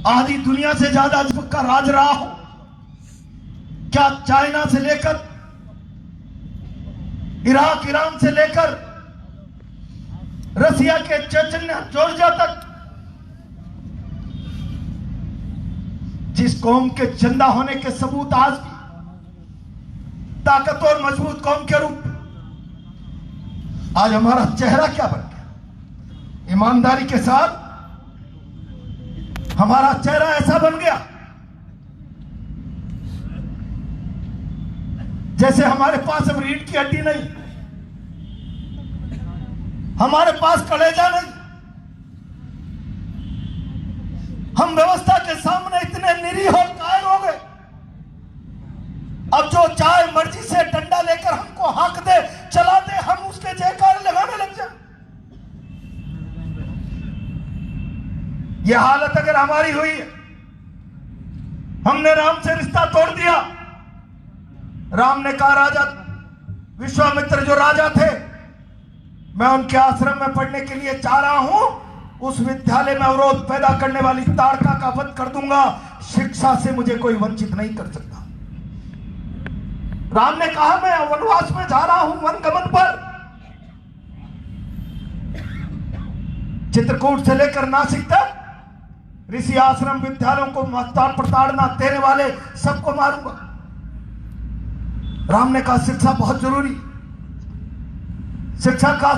आधी दुनिया से ज्यादा का राज रहा हो। क्या चाइना से लेकर इराक, ईरान से लेकर रसिया के चेचन्या, जॉर्जिया तक जिस कौम के जिंदा होने के सबूत आज भी ताकतवर मजबूत कौम के रूप, आज हमारा चेहरा क्या बन गया? ईमानदारी के साथ हमारा चेहरा ऐसा बन गया जैसे हमारे पास अब रीढ़ की हड्डी नहीं, हमारे पास कलेजा नहीं। हम व्यवस्था के सामने इतने निरीह और कायर हो गए, अब जो चाहे मर्जी से डंडा लेकर हमको हाक दे, चला दे, हम उसके जयकार लगाने लग जाए। यह हालत अगर हमारी हुई है, हमने राम से रिश्ता तोड़ दिया। राम ने कहा, राजा विश्वामित्र जो राजा थे, मैं उनके आश्रम में पढ़ने के लिए चाह रहा हूं, उस विद्यालय में अवरोध पैदा करने वाली ताड़का का वध कर दूंगा, शिक्षा से मुझे कोई वंचित नहीं कर सकता। राम ने कहा, मैं वनवास में जा रहा हूं, वनगमन पर। चित्रकूट से लेकर नासिक तक ऋषि आश्रम विद्यालयों को प्रताड़ना देने वाले सबको मारूंगा। राम ने कहा, शिक्षा बहुत जरूरी, शिक्षा का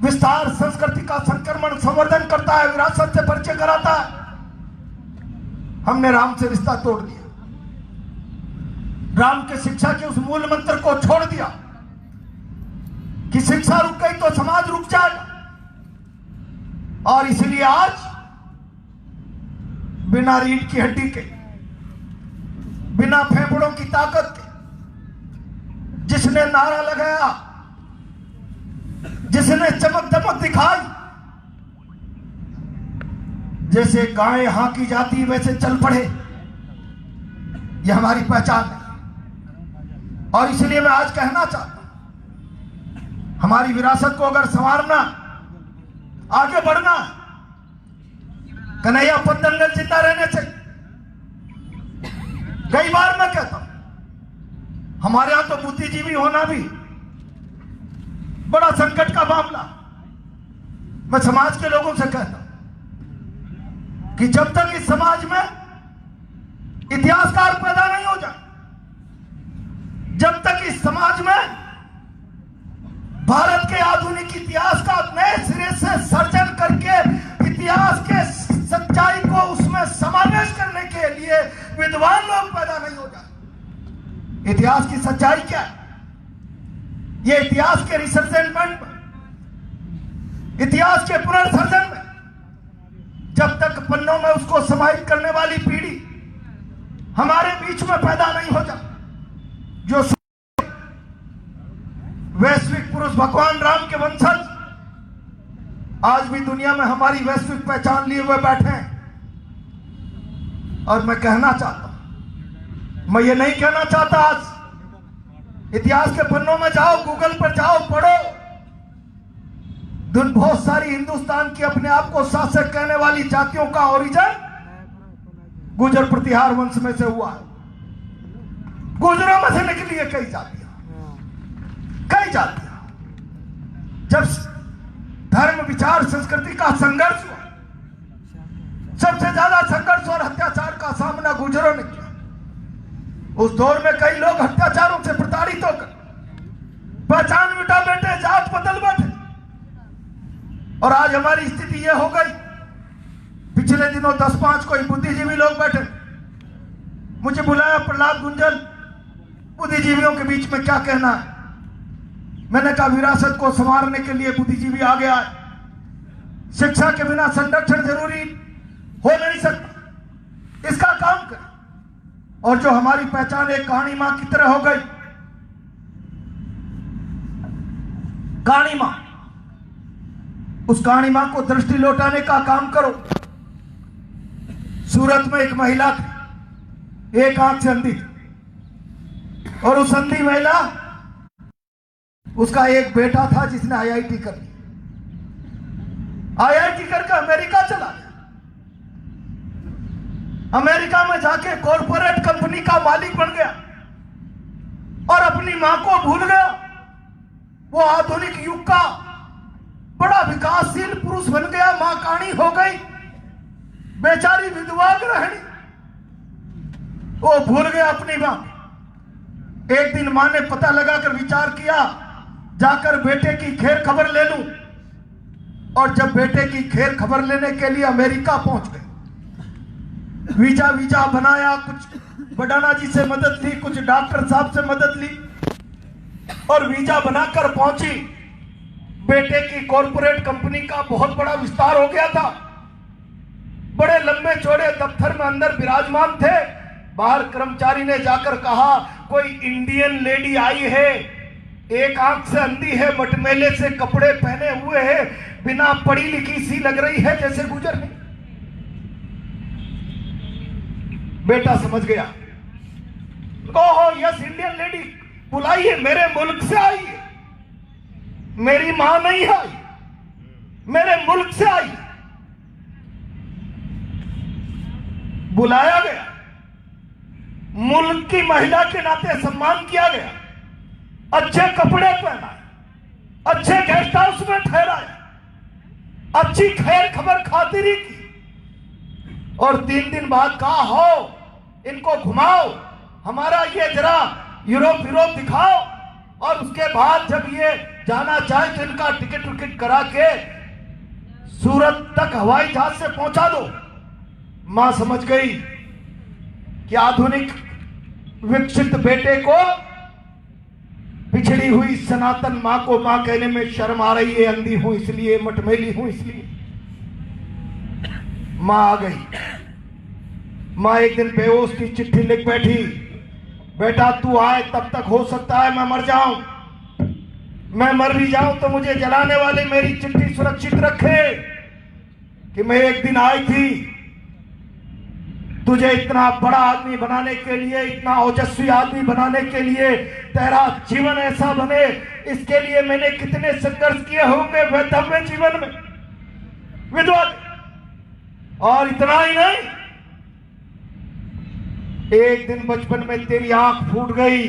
विस्तार संस्कृति का संक्रमण संवर्धन करता है, विरासत से परिचय कराता है। हमने राम से रिश्ता तोड़ दिया, राम के शिक्षा के उस मूल मंत्र को छोड़ दिया कि शिक्षा रुक गई तो समाज रुक जाएगा। और इसलिए आज बिना रीढ़ की हड्डी के, बिना फेफड़ों की ताकत के, जिसने नारा लगाया, जिसने चमक दमक दिखाई, जैसे गाय हांकी जाती वैसे चल पड़े, यह हमारी पहचान है। और इसलिए मैं आज कहना चाहता हूं, हमारी विरासत को अगर संवारना, आगे बढ़ना, कन्हैया दंगल जिंदा रहने चाहिए। कई बार मैं कहता हूं, हमारे यहां तो बुद्धिजीवी होना भी बड़ा संकट का मामला। मैं समाज के लोगों से कहता हूं कि जब तक इस समाज में इतिहासकार पैदा नहीं हो जाए, जब तक इस समाज में भारत के आधुनिक इतिहास का नए सिरे से सर्जन करके इतिहास के सच्चाई को उसमें समावेश करने के लिए विद्वान लोग पैदा नहीं हो जाए। इतिहास की सच्चाई क्या है? ये इतिहास के रिसर्चमेंट में, इतिहास के पुनर्सर्जन में जब तक पन्नों में उसको समाहित करने वाली पीढ़ी हमारे बीच में पैदा नहीं हो जाए, जो वैश्विक पुरुष भगवान राम के वंशज आज भी दुनिया में हमारी वैश्विक पहचान लिए हुए बैठे हैं। और मैं कहना चाहता हूं, मैं ये नहीं कहना चाहता आज इतिहास के पन्नों में जाओ, गूगल पर जाओ, पढ़ो, बहुत सारी हिंदुस्तान की अपने आप को शासक कहने वाली जातियों का ओरिजिन गुजर प्रतिहार वंश में से हुआ है। गुजरों में से निकली है कई जातियां, कई जातियां। जब धर्म, विचार, संस्कृति का संघर्ष हुआ, सबसे ज्यादा संघर्ष और अत्याचार का सामना गुजरों ने किया। उस दौर में कई लोग अत्याचारों से प्रताड़ित होकर पहचान मिटा बैठे, जात बदल बैठे। और आज हमारी स्थिति यह हो गई, पिछले दिनों 10-5 कोई बुद्धिजीवी लोग बैठे, मुझे बुलाया, प्रहलाद गुंजन, बुद्धिजीवियों के बीच में क्या कहना है? मैंने कहा, विरासत को संवारने के लिए बुद्धिजीवी आ गया है। शिक्षा के बिना संरक्षण जरूरी हो नहीं सकता, इसका काम करें। और जो हमारी पहचान एक कहानी मां की तरह हो गई, कहानी मां, उस कहानी मां को दृष्टि लौटाने का काम करो। सूरत में एक महिला थी, एक आंख से अंधी थी, और उस अंधी महिला, उसका एक बेटा था जिसने आईआईटी कर ली, आईआईटी करके अमेरिका चला गया। अमेरिका में जाके कॉरपोरेट कंपनी का मालिक बन गया और अपनी मां को भूल गया। वो आधुनिक युग का बड़ा विकासशील पुरुष बन गया, मां काणी हो गई, बेचारी विधवा गृहिणी, वो भूल गया अपनी मां। एक दिन मां ने पता लगाकर विचार किया, जाकर बेटे की खैर खबर ले लूं। और जब बेटे की खैर खबर लेने के लिए अमेरिका पहुंच गए, वीजा बनाया, कुछ बडाना जी से मदद ली, कुछ डॉक्टर साहब से मदद ली और वीजा बनाकर पहुंची। बेटे की कॉरपोरेट कंपनी का बहुत बड़ा विस्तार हो गया था, बड़े लंबे चौड़े दफ्तर में अंदर विराजमान थे। बाहर कर्मचारी ने जाकर कहा, कोई इंडियन लेडी आई है, एक आंख से अंधी है, मटमेले से कपड़े पहने हुए है, बिना पढ़ी लिखी सी लग रही है, जैसे गुजर नहीं। बेटा समझ गया, ओहो यस इंडियन लेडी, बुलाइए, मेरे मुल्क से आई है, मेरी मां नहीं आई, मेरे मुल्क से आई। बुलाया गया, मुल्क की महिला के नाते सम्मान किया गया, अच्छे कपड़े पहनाए, अच्छे गेस्ट हाउस में ठहराया, अच्छी खैर खबर खातिरी की और 3 दिन बाद कहा, हो इनको घुमाओ, हमारा ये जरा यूरोप दिखाओ। और उसके बाद जब ये जाना चाहे तो इनका टिकट विकेट करा के सूरत तक हवाई जहाज से पहुंचा दो। मां समझ गई कि आधुनिक विकसित बेटे को पिछड़ी हुई सनातन मां को मां कहने में शर्म आ रही है, अंधी हूं इसलिए, मटमेली हूं इसलिए। मां आ गई। मां एक दिन बेहोश की चिट्ठी लिख बैठी, बेटा तू आए तब तक हो सकता है मैं मर जाऊं, मैं मर भी जाऊं तो मुझे जलाने वाले मेरी चिट्ठी सुरक्षित रखे कि मैं एक दिन आई थी, तुझे इतना बड़ा आदमी बनाने के लिए, इतना ओजस्वी आदमी बनाने के लिए, तेरा जीवन ऐसा बने, इसके लिए मैंने कितने संघर्ष किए होंगे वैधव्य जीवन में, विधवा। और इतना ही नहीं, एक दिन बचपन में तेरी आंख फूट गई,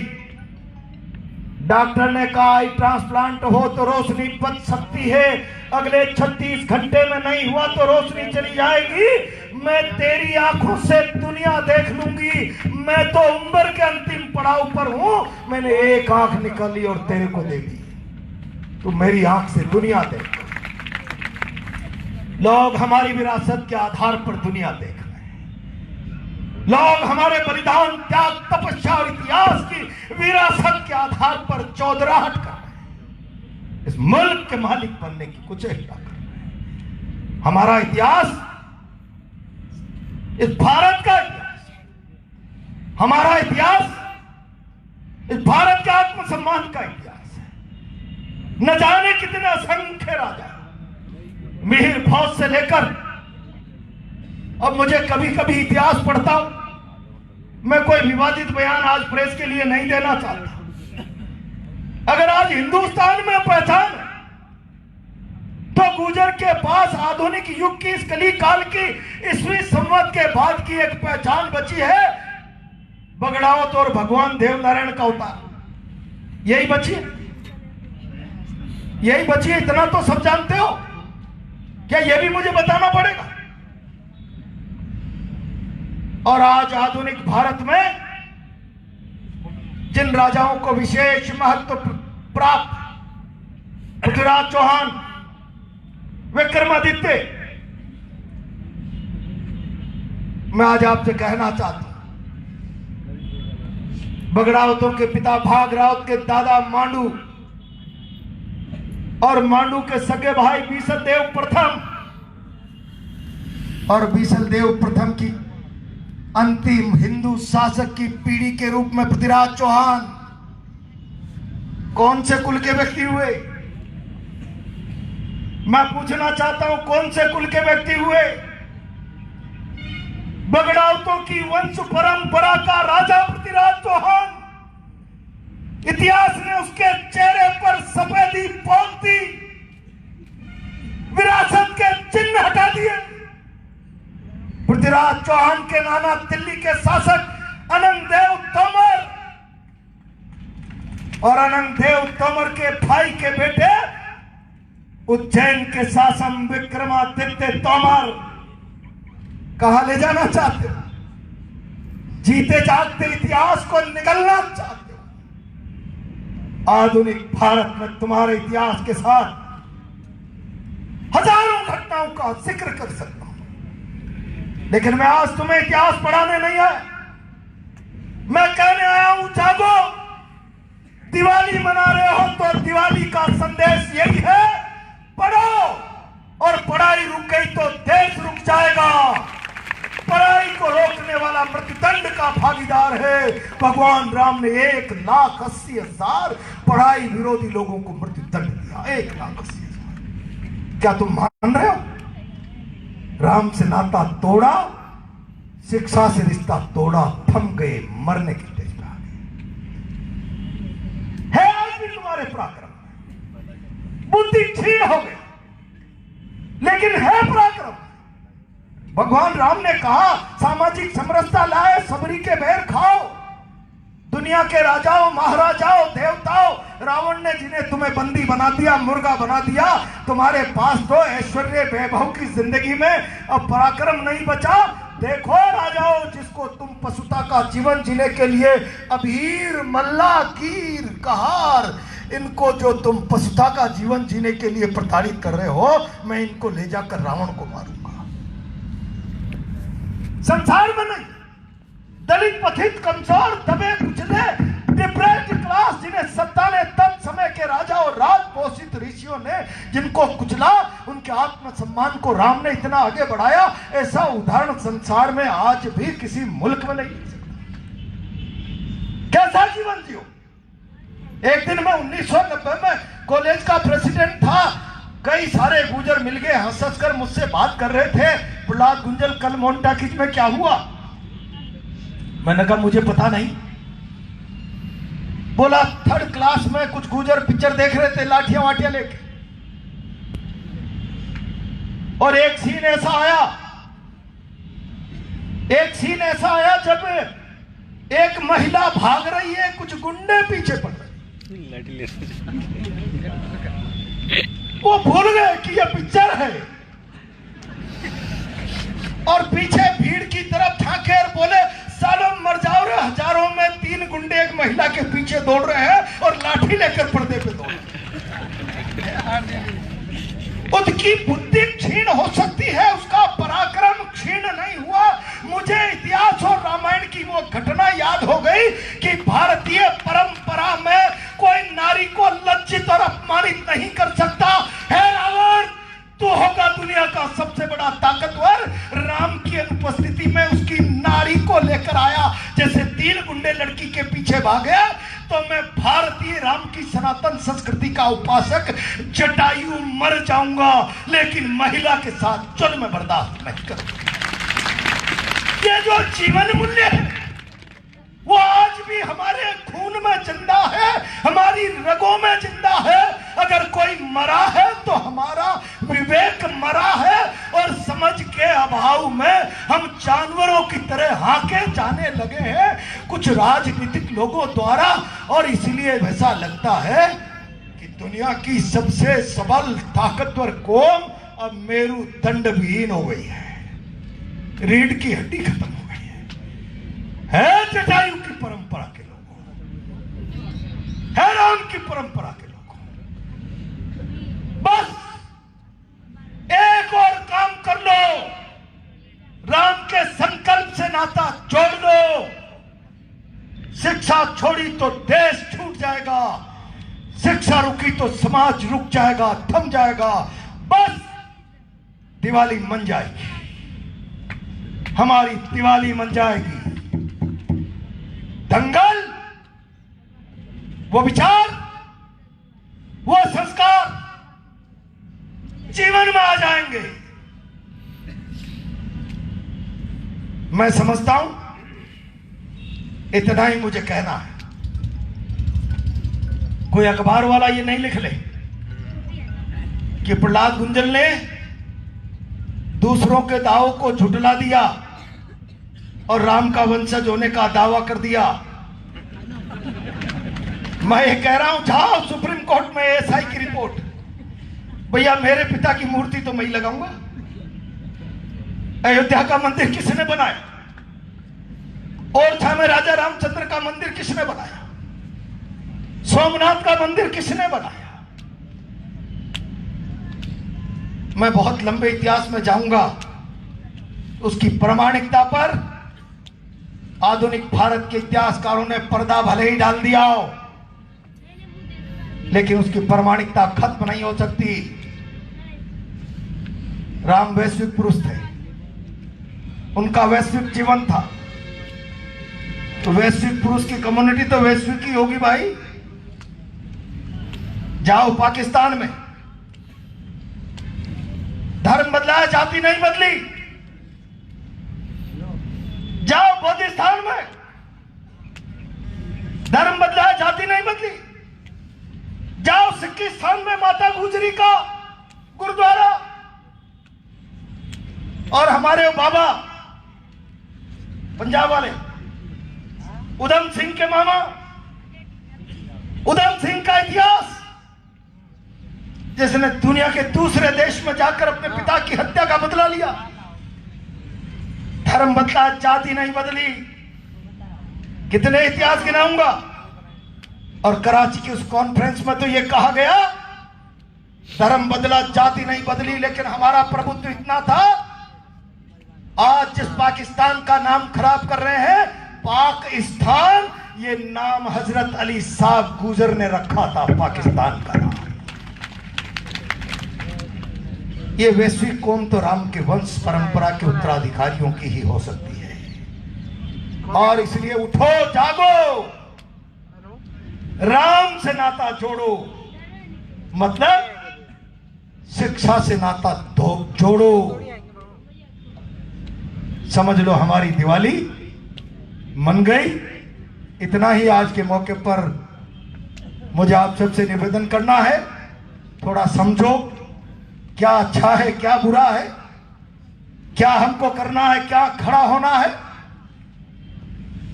डॉक्टर ने कहा आई ट्रांसप्लांट हो तो रोशनी बच सकती है, अगले 36 घंटे में नहीं हुआ तो रोशनी चली जाएगी, मैं तेरी आंखों से दुनिया देख लूंगी, मैं तो उम्र के अंतिम पड़ाव पर हूं, मैंने एक आंख निकाली और तेरे को दे दी, तू मेरी आंख से दुनिया देख। लोग हमारी विरासत के आधार पर दुनिया देख रहे हैं, लोग हमारे बलिदान, त्याग, तपस्या और इतिहास की विरासत के आधार पर चौधराहट कर रहे हैं, इस मुल्क के मालिक बनने की कुचेष्टा कर रहे हैं। हमारा इतिहास, इस भारत का इतिहास, हमारा इतिहास इस भारत के आत्मसम्मान का इतिहास है। न जाने कितने असंख्य राजा, मिहिर फौज से लेकर, अब मुझे कभी कभी इतिहास पढ़ता हूं, मैं कोई विवादित बयान आज प्रेस के लिए नहीं देना चाहता। अगर आज हिंदुस्तान में पहचान तो गुर्जर के पास आधुनिक युग की इस कली काल की ईस्वी संवत के बाद की एक पहचान बची है, बगड़ावत और भगवान देवनारायण का अवतार, यही बची है, यही बची है। इतना तो सब जानते हो, क्या यह भी मुझे बताना पड़ेगा? और आज आधुनिक भारत में जिन राजाओं को विशेष महत्व प्राप्त, पृथ्वीराज चौहान, विक्रमादित्य, मैं आज आपसे कहना चाहता हूं, बगड़ावतों के पिता भागरावत के दादा मांडू और मांडू के सगे भाई बीसल देव प्रथम और बीसल देव प्रथम की अंतिम हिंदू शासक की पीढ़ी के रूप में पृथ्वीराज चौहान कौन से कुल के व्यक्ति हुए? मैं पूछना चाहता हूं, कौन से कुल के व्यक्ति हुए? बगड़ावतों की वंश परंपरा का राजा पृथ्वीराज चौहान। इतिहास ने उसके चेहरे पर सफेदी पोत दी, विरासत के चिन्ह हटा दिए। पृथ्वीराज चौहान के नाना दिल्ली के शासक अनंगदेव तोमर और अनंगदेव तोमर के भाई के बेटे उज्जैन के शासक विक्रमादित्य तोमर कहां ले जाना चाहते हो? जीते जागते इतिहास को निगलना चाहते हो? आधुनिक भारत में तुम्हारे इतिहास के साथ हजारों घटनाओं का जिक्र कर सकता हूं, लेकिन मैं आज तुम्हें इतिहास पढ़ाने नहीं आया। मैं कहने आया हूं जागो। दिवाली मना रहे हो तो दिवाली का संदेश यही है, पढ़ो। और पढ़ाई रुक गई तो देश रुक जाएगा। पढ़ाई को रोकने वाला मृत्युदंड का भागीदार है। भगवान राम ने 1,80,000 पढ़ाई विरोधी लोगों को मृत्युदंड दिया। 1,80,000। क्या तुम मान रहे हो? राम से नाता तोड़ा, शिक्षा से रिश्ता तोड़ा, थम गए, मरने की स्टेज पे आ गए। है आज भी तुम्हारे पराक्रम, बुद्धि क्षीण हो गई, लेकिन है पराक्रम। भगवान राम ने कहा सामाजिक समरसता लाए, सबरी के बेर खाओ। दुनिया के राजाओं, महाराजाओं, देवताओं, रावण ने जिन्हें तुम्हें बंदी बना दिया, मुर्गा बना दिया, तुम्हारे पास तो ऐश्वर्य वैभव की जिंदगी में अब पराक्रम नहीं बचा। देखो राजाओं, जिसको तुम पशुता का जीवन जीने के लिए अभीर, मल्ला, कीर, कहार, इनको जो तुम पशुता का जीवन जीने के लिए प्रताड़ित कर रहे हो, मैं इनको ले जाकर रावण को मारूंगा। संसार में नहीं, दलित, पथित, कमजोर, दबे कुचले, डिप्रेस्ड क्लास, जिन्हें सत्ता ने तब समय के राजा और राज पोषित ऋषियों ने जिनको कुचला, उनके आत्मसम्मान को राम ने इतना आगे बढ़ाया। ऐसा उदाहरण संसार में आज भी किसी मुल्क में नहीं मिल सकता। कैसा जीवन जियो? एक दिन मैं 1990 में कॉलेज का प्रेसिडेंट था। कई सारे गुजर मिल गए, हंस हंस कर मुझसे बात कर रहे थे, प्रहलाद गुंजल कल मोन्टाकिज में क्या हुआ? मैंने कहा मुझे पता नहीं। बोला 3rd क्लास में कुछ गुजर पिक्चर देख रहे थे लाठियां वाठियां लेके, और एक सीन ऐसा आया जब एक महिला भाग रही है, कुछ गुंडे पीछे पड़ रहे। वो भूल गए कि ये पिक्चर है, और पीछे भीड़ की तरफ झांके और बोले सालों मर जाओ रे, हजारों में 3 गुंडे एक महिला के पीछे दौड़ रहे हैं और लाठी लेकर पर्दे पे दौड़ रहे हैं। उसकी बुद्धि क्षीण हो सकती है, उसका पराक्रम क्षीण नहीं हुआ। मुझे इतिहास और रामायण की वो घटना याद हो गई कि भारतीय परंपरा में कोई नारी को लज्जित और अपमानित नहीं कर सकता है। रावण, तू होगा दुनिया का सबसे बड़ा ताकतवर। राम की अनुपस्थिति में उसकी नारी को लेकर आया, जैसे 3 गुंडे लड़की के पीछे भागे। तो मैं भारतीय राम की सनातन संस्कृति का उपासक जटायु मर जाऊंगा, लेकिन महिला के साथ जुल्म बर्दाश्त नहीं करूंगा। ये जो जीवन मूल्य है वो आज भी हमारे खून में जिंदा है, हमारी रगों में जिंदा है। अगर कोई मरा है तो हमारा विवेक मरा है, और समझ के अभाव में हम जानवरों की तरह हाके जाने लगे हैं कुछ राजनीतिक लोगों द्वारा। और इसलिए वैसा लगता है कि दुनिया की सबसे सबल ताकतवर कौम अब मेरुदंड विहीन हो गई है, रीढ़ की हड्डी खत्म हो गई है जटायु की परंपरा के लोगों, है राम की परंपरा के लोगों। बस एक और काम कर लो, राम के संकल्प से नाता जोड़ लो। शिक्षा छोड़ी तो देश छूट जाएगा, शिक्षा रुकी तो समाज रुक जाएगा, थम जाएगा। बस दिवाली मन जाएगी, हमारी दिवाली मन जाएगी। दंगल, वो विचार, वो संस्कार जीवन में आ जाएंगे। मैं समझता हूं इतना ही मुझे कहना है। कोई अखबार वाला ये नहीं लिख ले कि प्रहलाद गुंजल ने दूसरों के दावों को झुठला दिया और राम का वंशज होने का दावा कर दिया। मैं ये कह रहा हूं, जाओ सुप्रीम कोर्ट में एएसआई की रिपोर्ट, भैया मेरे पिता की मूर्ति तो मैं ही लगाऊंगा। अयोध्या का मंदिर किसने बनाया? ओरछा में राजा रामचंद्र का मंदिर किसने बनाया? सोमनाथ का मंदिर किसने बनाया? मैं बहुत लंबे इतिहास में जाऊंगा, उसकी प्रामाणिकता पर आधुनिक भारत के इतिहासकारों ने पर्दा भले ही डाल दिया हो, लेकिन उसकी प्रामाणिकता खत्म नहीं हो सकती। राम वैश्विक पुरुष थे, उनका वैश्विक जीवन था, तो वैश्विक पुरुष की कम्युनिटी तो वैश्विक ही होगी भाई। जाओ पाकिस्तान में, धर्म बदला है, जाति नहीं बदली। जाओ बौद्धिस्तान में, धर्म बदला है, जाति नहीं बदली। जाओ सिक्किस्तान में, माता गुजरी का गुरुद्वारा, और हमारे बाबा पंजाब वाले उधम सिंह के मामा, उधम सिंह का इतिहास, जिसने दुनिया के दूसरे देश में जाकर अपने पिता की हत्या का बदला लिया। धर्म बदला, जाति नहीं बदली। कितने इतिहास गिनाऊंगा। और कराची की उस कॉन्फ्रेंस में तो यह कहा गया, धर्म बदला, जाति नहीं बदली, लेकिन हमारा प्रभुत्व इतना था। आज जिस पाकिस्तान का नाम खराब कर रहे हैं, पाकिस्तान, ये नाम हजरत अली साहब गुजर ने रखा था, पाकिस्तान का नाम। ये वैश्विक कौम तो राम के वंश परंपरा के उत्तराधिकारियों की ही हो सकती है। और इसलिए उठो, जागो, राम से नाता जोड़ो, मतलब शिक्षा से नाता जोड़ो। समझ लो हमारी दिवाली मन गई। इतना ही आज के मौके पर मुझे आप सबसे निवेदन करना है, थोड़ा समझो क्या अच्छा है, क्या बुरा है, क्या हमको करना है, क्या खड़ा होना है।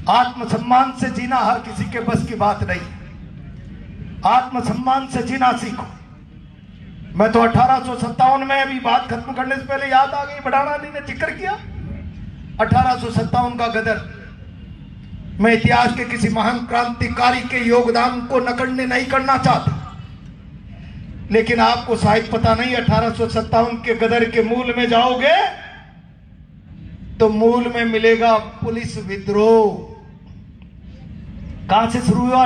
आत्मसम्मान से जीना हर किसी के बस की बात नहीं। आत्मसम्मान से जीना सीखो। मैं तो 1857 में, अभी बात खत्म करने से पहले याद आ गई, बढ़ाना ने जिक्र किया 1857 का गदर। मैं इतिहास के किसी महान क्रांतिकारी के योगदान को नकड़ने नहीं करना चाहता, लेकिन आपको शायद पता नहीं, 1857 के गदर के मूल में जाओगे तो मूल में मिलेगा पुलिस विद्रोह। कहां से शुरू हुआ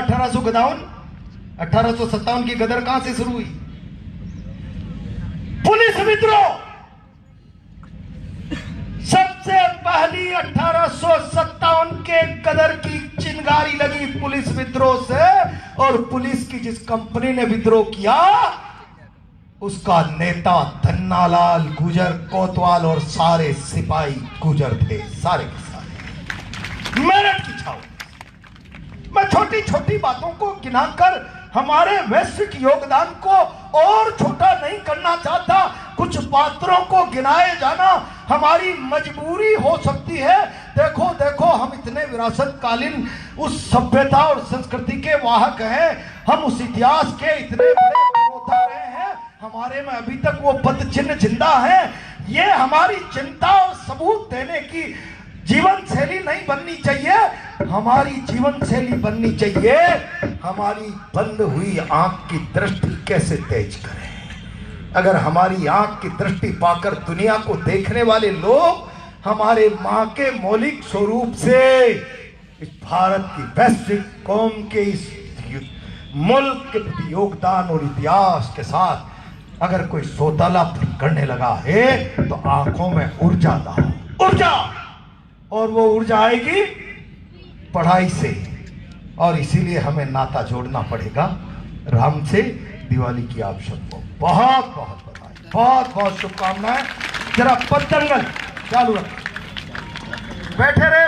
1857 की गदर कहां से शुरू हुई? पुलिस विद्रोह। सबसे पहली 1857 के गदर की चिंगारी लगी पुलिस विद्रोह से, और पुलिस की जिस कंपनी ने विद्रोह किया उसका नेता धन्नालाल गुजर कोतवाल और सारे सिपाही गुजर थे, सारे के सारे मेरठ की छाव। मैं छोटी छोटी बातों को गिनाकर हमारे वैश्विक योगदान को और छोटा नहीं करना चाहता। कुछ पात्रों को गिनाए जाना हमारी मजबूरी हो सकती है। देखो देखो, हम इतने विरासतकालीन उस सभ्यता और संस्कृति के वाहक हैं, हम उस इतिहास के इतने बड़े योद्धा रहे हैं, हमारे में अभी तक वो पद चिन्ह जिंदा है। ये हमारी चिंता और सबूत देने की जीवन शैली नहीं बननी चाहिए। हमारी जीवन शैली बननी चाहिए, हमारी बंद हुई आंख की दृष्टि कैसे तेज करें। अगर हमारी आंख की दृष्टि पाकर दुनिया को देखने वाले लोग हमारे मां के मौलिक स्वरूप से इस भारत की वैश्विक कौम के इस मुल्क के प्रति योगदान और इतिहास के साथ अगर कोई सौदालापन करने लगा है, तो आंखों में ऊर्जा लाओ, ऊर्जा। और वो ऊर्जा आएगी पढ़ाई से, और इसीलिए हमें नाता जोड़ना पड़ेगा राम से। दिवाली की आप सबको बहुत बहुत बधाई, बहुत बहुत शुभकामनाएं। जरा पतंगल चालू रखें, बैठे रहे।